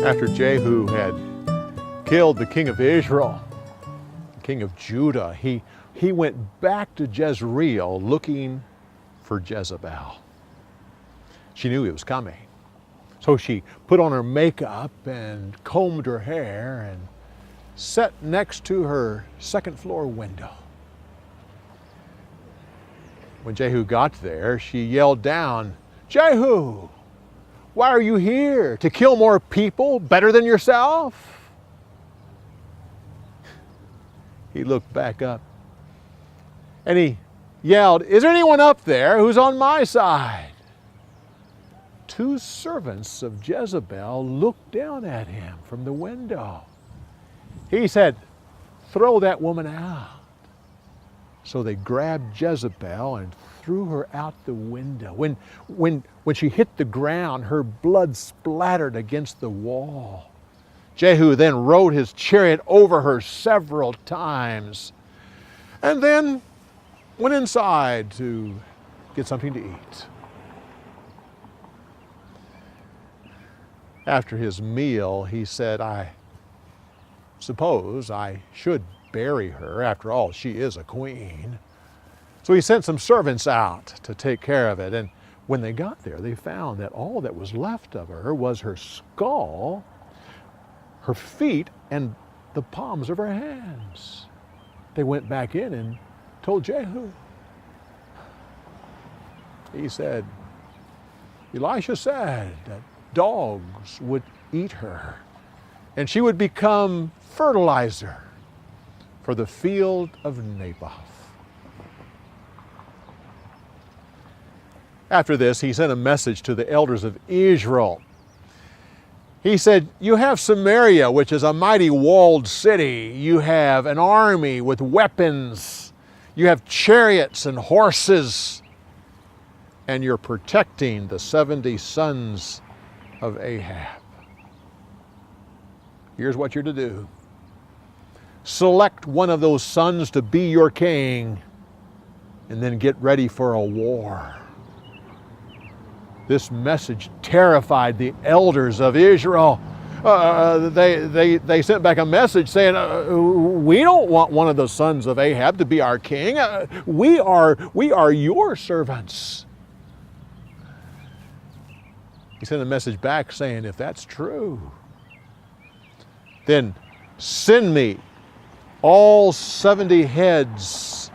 After Jehu had killed the king of Israel, the king of Judah, he went back to Jezreel looking for Jezebel. She knew he was coming. So she put on her makeup and combed her hair and sat next to her second floor window. When Jehu got there, she yelled down, "Jehu, why are you here? To kill more people better than yourself?" He looked back up and he yelled, "Is there anyone up there who's on my side?" Two servants of Jezebel looked down at him from the window. He said, "Throw that woman out." So they grabbed Jezebel and threw her out the window. When she hit the ground, her blood splattered against the wall. Jehu then rode his chariot over her several times and then went inside to get something to eat. After his meal, he said, "I suppose I should bury her. After all, she is a queen." So he sent some servants out to take care of it. And when they got there, they found that all that was left of her was her skull, her feet, and the palms of her hands. They went back in and told Jehu. He said, "Elisha said that dogs would eat her, and she would become fertilizer for the field of Naboth." After this, he sent a message to the elders of Israel. He said, "You have Samaria, which is a mighty walled city. You have an army with weapons. You have chariots and horses. And you're protecting the 70 sons of Ahab. Here's what you're to do. Select one of those sons to be your king, and then get ready for a war." This message terrified the elders of Israel. They sent back a message saying, "We don't want one of the sons of Ahab to be our king. We are your servants." He sent a message back saying, "If that's true, then send me all 70 heads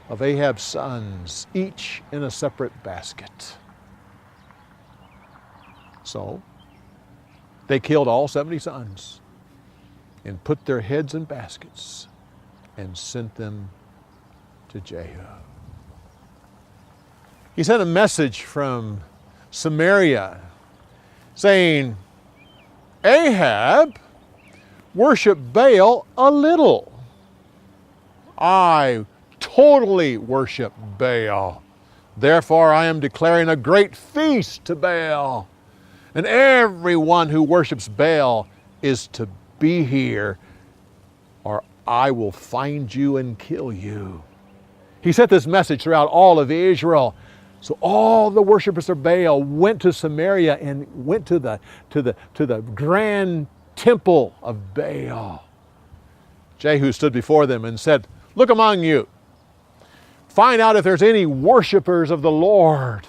of Ahab's sons, each in a separate basket." So they killed all 70 sons and put their heads in baskets and sent them to Jehu. He sent a message from Samaria saying, "Ahab worshiped Baal a little. I totally worship Baal. Therefore I am declaring a great feast to Baal. And everyone who worships Baal is to be here, or I will find you and kill you." He sent this message throughout all of Israel. So all the worshipers of Baal went to Samaria and went to the grand temple of Baal. Jehu stood before them and said, "Look among you. Find out if there's any worshipers of the Lord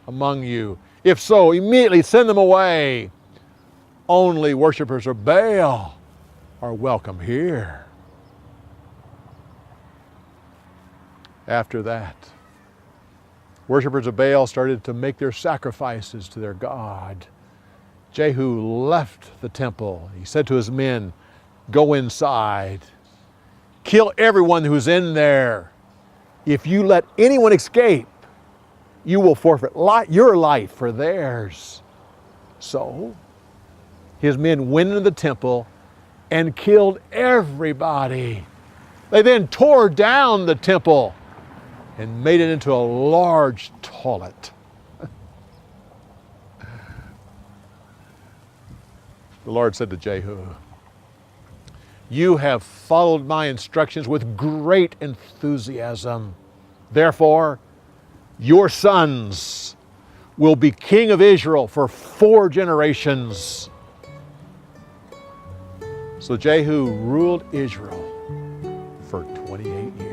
among you. If so, immediately send them away. Only worshipers of Baal are welcome here." After that, worshipers of Baal started to make their sacrifices to their God. Jehu left the temple. He said to his men, "Go inside. Kill everyone who's in there. If you let anyone escape, you will forfeit your life for theirs." So his men went into the temple and killed everybody. They then tore down the temple and made it into a large toilet. The Lord said to Jehu, "You have followed my instructions with great enthusiasm. Therefore, your sons will be king of Israel for 4 generations. So Jehu ruled Israel for 28 years.